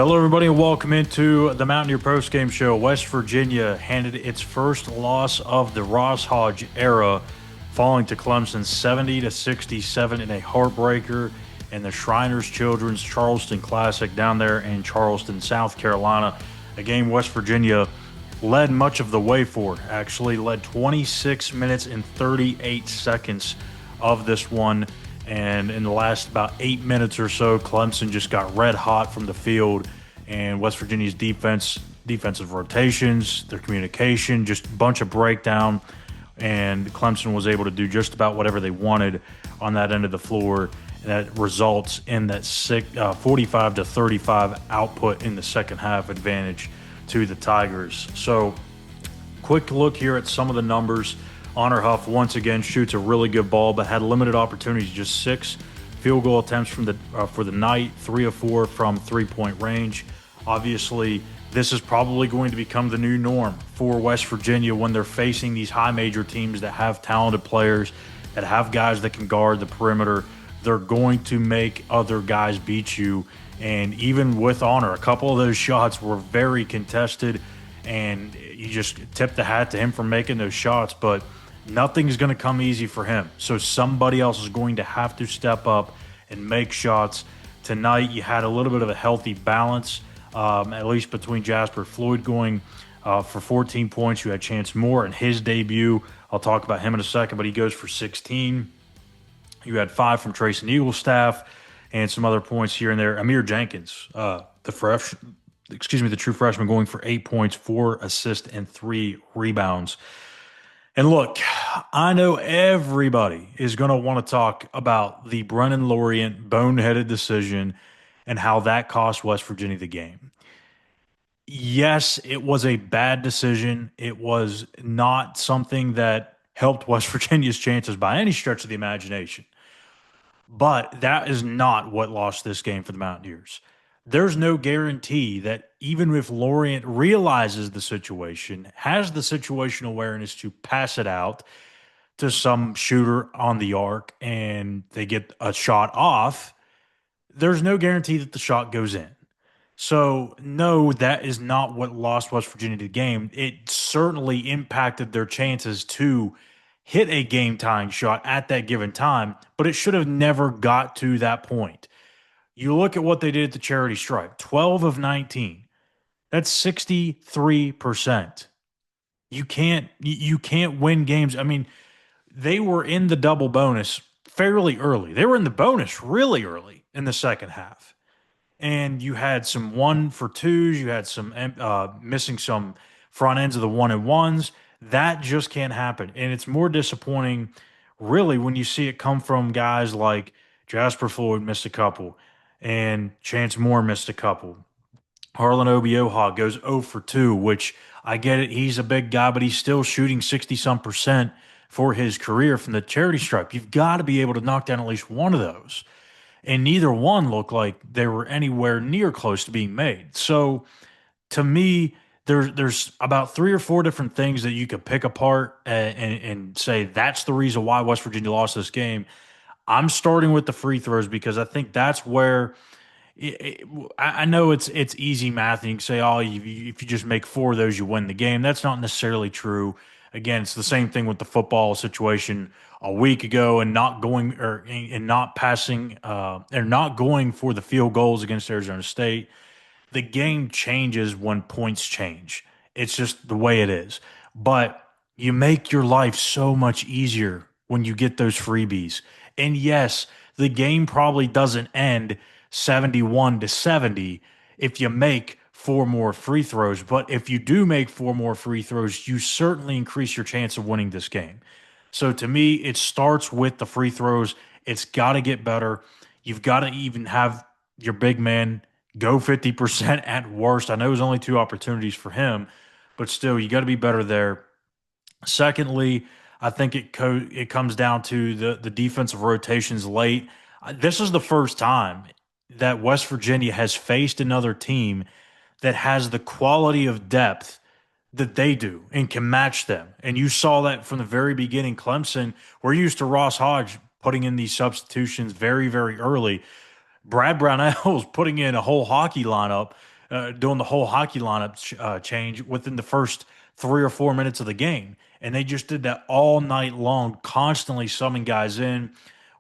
Hello, everybody, and welcome into the Mountaineer Postgame Show. West Virginia handed its first loss of the Ross Hodge era, falling to Clemson 70-67 in a heartbreaker in the Shriners Children's Charleston Classic down there in Charleston, South Carolina. A game West Virginia led much of the way for, actually led 26 minutes and 38 seconds of this one. And in the last about 8 minutes or so, Clemson just got red hot from the field. And West Virginia's defensive rotations, their communication, just a bunch of breakdown. And Clemson was able to do just about whatever they wanted on that end of the floor. And that results in that 45-35 output in the second half advantage to the Tigers. So, quick look here at some of the numbers. Honor Huff once again shoots a really good ball, but had limited opportunities. Just 6 field goal attempts from for the night, 3 of 4 from three-point range. Obviously, this is probably going to become the new norm for West Virginia when they're facing these high major teams that have talented players, that have guys that can guard the perimeter. They're going to make other guys beat you. And even with Honor, a couple of those shots were very contested, and you just tip the hat to him for making those shots. But nothing's going to come easy for him. So somebody else is going to have to step up and make shots. Tonight, you had a little bit of a healthy balance, at least between Jasper Floyd going for 14 points. You had Chance Moore in his debut. I'll talk about him in a second, but he goes for 16. You had 5 from Trayson Eaglestaff and some other points here and there. Amir Jenkins, the true freshman, going for 8 points, 4 assists, and 3 rebounds. And look, I know everybody is going to want to talk about the Brennan Lorient boneheaded decision and how that cost West Virginia the game. Yes, it was a bad decision. It was not something that helped West Virginia's chances by any stretch of the imagination. But that is not what lost this game for the Mountaineers. There's no guarantee that even if Lorient realizes the situation, has the situational awareness to pass it out to some shooter on the arc, and they get a shot off, there's no guarantee that the shot goes in. So, no, that is not what lost West Virginia the game. It certainly impacted their chances to hit a game-tying shot at that given time, but it should have never got to that point. You look at what they did at the charity stripe, 12 of 19. That's 63%. You can't win games. I mean, they were in the double bonus fairly early. They were in the bonus really early in the second half. And you had some 1-for-2s. You had some missing some front ends of the 1-and-1s. That just can't happen. And it's more disappointing, really, when you see it come from guys like Jasper Floyd missed a couple, and Chance Moore missed a couple. Harlan Obioha goes 0 for 2, which I get it. He's a big guy, but he's still shooting 60-some% for his career from the charity stripe. You've got to be able to knock down at least one of those. And neither one looked like they were anywhere near close to being made. So to me, there's about 3 or 4 different things that you could pick apart and say that's the reason why West Virginia lost this game. I'm starting with the free throws because I think that's where I know it's easy math, and you can say, oh, if you just make 4 of those, you win the game. That's not necessarily true. Again, it's the same thing with the football situation a week ago, and not going for the field goals against Arizona State. The game changes when points change. It's just the way it is. But you make your life so much easier when you get those freebies. And yes, the game probably doesn't end 71-70 if you make 4 more free throws. But if you do make 4 more free throws, you certainly increase your chance of winning this game. So to me, it starts with the free throws. It's got to get better. You've got to even have your big man go 50% at worst. I know it was only 2 opportunities for him, but still, you got to be better there. Secondly, I think it comes down to the defensive rotations late. This is the first time that West Virginia has faced another team that has the quality of depth that they do and can match them. And you saw that from the very beginning. Clemson, we're used to Ross Hodge putting in these substitutions very, very early. Brad Brownell's putting in a whole hockey lineup doing the whole hockey lineup change within the first 3 or 4 minutes of the game. And they just did that all night long, constantly summing guys in.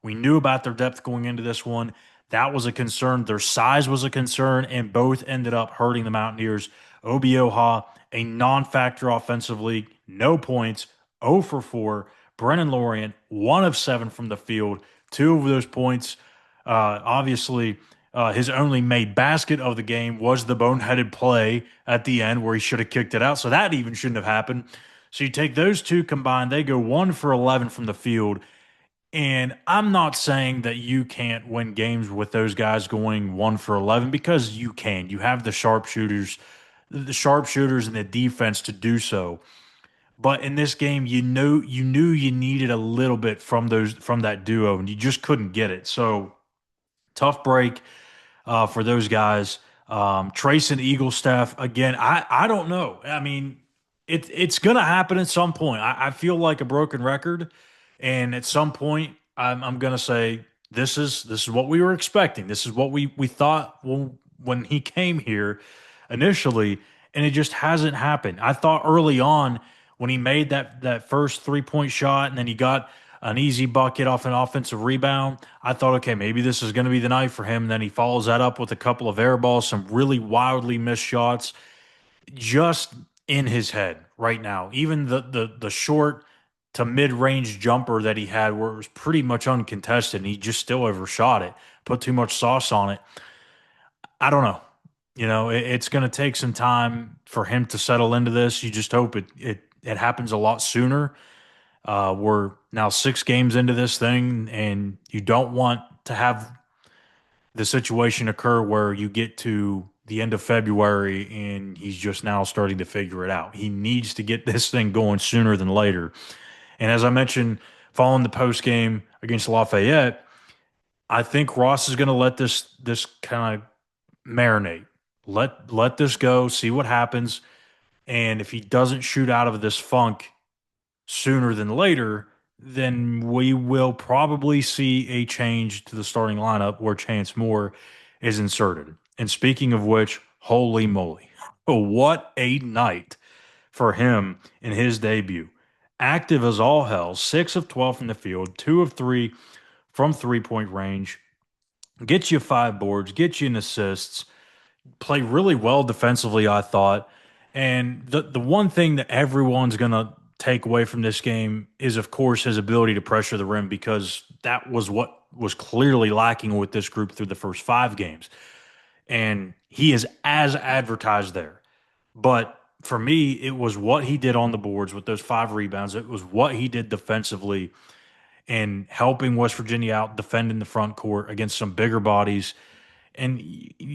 We knew about their depth going into this one. That was a concern. Their size was a concern, and both ended up hurting the Mountaineers. Obioha, a non factor offensively, no points, 0 for 4. Brennan Lorient, 1 of 7 from the field, 2 of those points. Obviously, his only made basket of the game was the boneheaded play at the end where he should have kicked it out. So that even shouldn't have happened. So you take those two combined, they go 1 for 11 from the field. And I'm not saying that you can't win games with those guys going 1 for 11 because you can. You have the sharpshooters and the defense to do so. But in this game, you knew you needed a little bit from that duo, and you just couldn't get it. So tough break for those guys. Trace and Eagle staff again. I don't know. I mean, it's gonna happen at some point. I feel like a broken record, and at some point, I'm gonna say this is what we were expecting. This is what we thought when he came here initially, and it just hasn't happened. I thought early on when he made that first 3-point shot, and then he got an easy bucket off an offensive rebound. I thought, okay, maybe this is going to be the night for him. And then he follows that up with a couple of air balls, some really wildly missed shots, just in his head right now. Even the short to mid range jumper that he had, where it was pretty much uncontested, and he just still overshot it, put too much sauce on it. I don't know. It's going to take some time for him to settle into this. You just hope it happens a lot sooner. We're now 6 games into this thing, and you don't want to have the situation occur where you get to the end of February and he's just now starting to figure it out. He needs to get this thing going sooner than later. And as I mentioned, following the post game against Lafayette, I think Ross is going to let this kind of marinate. Let this go, see what happens, and if he doesn't shoot out of this funk sooner than later, then we will probably see a change to the starting lineup where Chance Moore is inserted. And speaking of which, holy moly, what a night for him in his debut. Active as all hell, 6 of 12 from the field, 2 of 3 from 3-point range, gets you 5 boards, gets you an assists, play really well defensively, I thought. And the one thing that everyone's going to take away from this game is, of course, his ability to pressure the rim, because that was what was clearly lacking with this group through the first 5 games. And he is as advertised there. But for me, it was what he did on the boards with those 5 rebounds. It was what he did defensively and helping West Virginia out defending the front court against some bigger bodies. And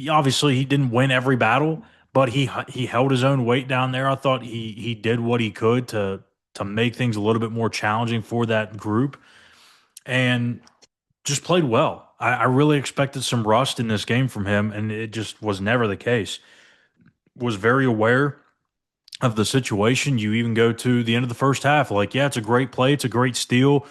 obviously, he didn't win every battle, but he held his own weight down there. I thought he did what he could to make things a little bit more challenging for that group, and just played well. I really expected some rust in this game from him, and it just was never the case. Was very aware of the situation. You even go to the end of the first half, like, yeah, it's a great play, it's a great steal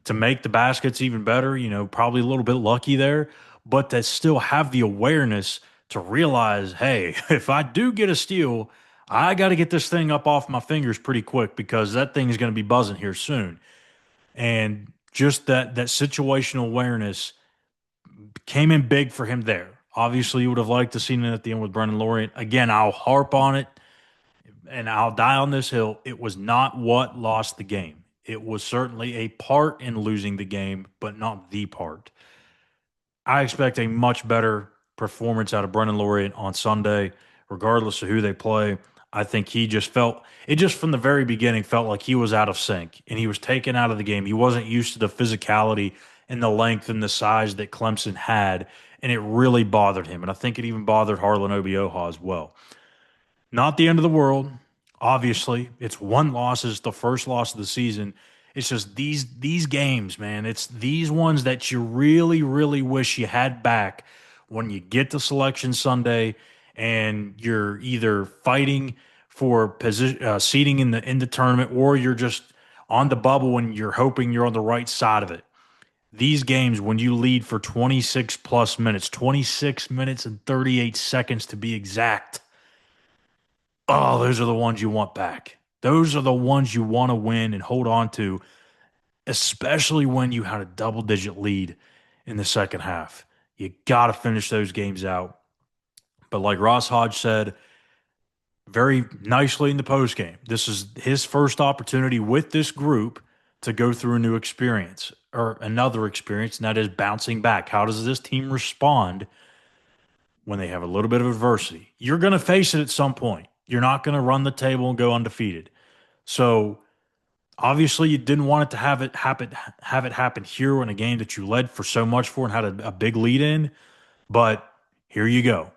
to make the baskets even better. Probably a little bit lucky there, but to still have the awareness to realize, hey, if I do get a steal, I got to get this thing up off my fingers pretty quick because that thing is going to be buzzing here soon. And just that situational awareness came in big for him there. Obviously, you would have liked to see it at the end with Brennan Lorient. Again, I'll harp on it and I'll die on this hill. It was not what lost the game. It was certainly a part in losing the game, but not the part. I expect a much better performance out of Brennan Lorient on Sunday, regardless of who they play. I think he just felt it just from the very beginning felt like he was out of sync and he was taken out of the game. He wasn't used to the physicality and the length and the size that Clemson had, and it really bothered him. And I think it even bothered Harlan Obioha as well. Not the end of the world. Obviously, it's one loss. It's the first loss of the season. It's just these games, man. It's these ones that you really, really wish you had back when you get to Selection Sunday and you're either fighting for position seating in the tournament, or you're just on the bubble and you're hoping you're on the right side of it. these games, when you lead for 26 plus minutes, 26 minutes and 38 seconds to be exact, oh, those are the ones you want back. Those are the ones you want to win and hold on to, especially when you had a double digit lead in the second half. You got to finish those games out. But like Ross Hodge said very nicely in the postgame, this is his first opportunity with this group to go through a new experience or another experience, and that is bouncing back. How does this team respond when they have a little bit of adversity? You're going to face it at some point. You're not going to run the table and go undefeated. So obviously, you didn't want it to have it happen here in a game that you led for so much for and had a big lead in. But here you go.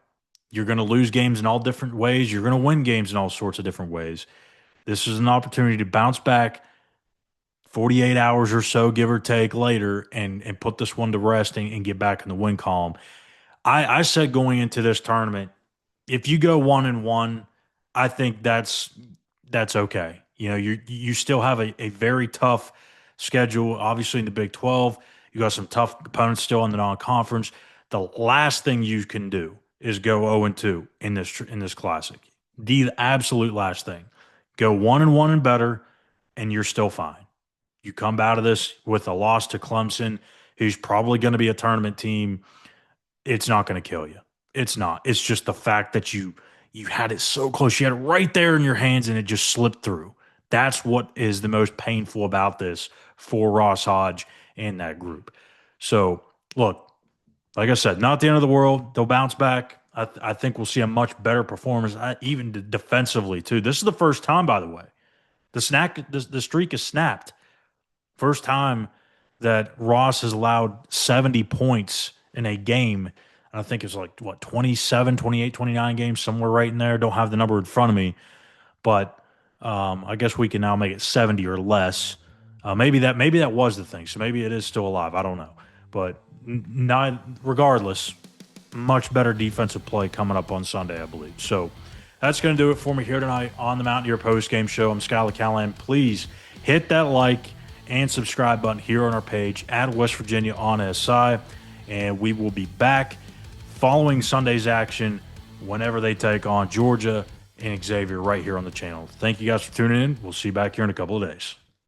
You're going to lose games in all different ways. You're going to win games in all sorts of different ways. This is an opportunity to bounce back 48 hours or so, give or take, later and put this one to rest and get back in the win column. I said going into this tournament, if you go 1-1, I think that's okay. You know, you still have a very tough schedule. Obviously, in the Big 12, you got some tough opponents still in the non-conference. The last thing you can do is go 0-2 in this classic. The absolute last thing. Go 1-1 and better, and you're still fine. You come out of this with a loss to Clemson, who's probably going to be a tournament team. It's not going to kill you. It's not. It's just the fact that you had it so close. You had it right there in your hands, and it just slipped through. That's what is the most painful about this for Ross Hodge and that group. So, look, like I said, not the end of the world. They'll bounce back. I think we'll see a much better performance, even defensively, too. This is the first time, by the way. The streak is snapped. First time that Ross has allowed 70 points in a game. And I think it's like, 27, 28, 29 games, somewhere right in there. Don't have the number in front of me. But I guess we can now make it 70 or less. Maybe that was the thing. So maybe it is still alive. I don't know. But regardless, much better defensive play coming up on Sunday, I believe. So that's going to do it for me here tonight on the Mountaineer Postgame Show. I'm Schuyler Callihan. Please hit that like and subscribe button here on our page at West Virginia on SI. And we will be back following Sunday's action whenever they take on Georgia and Xavier right here on the channel. Thank you guys for tuning in. We'll see you back here in a couple of days.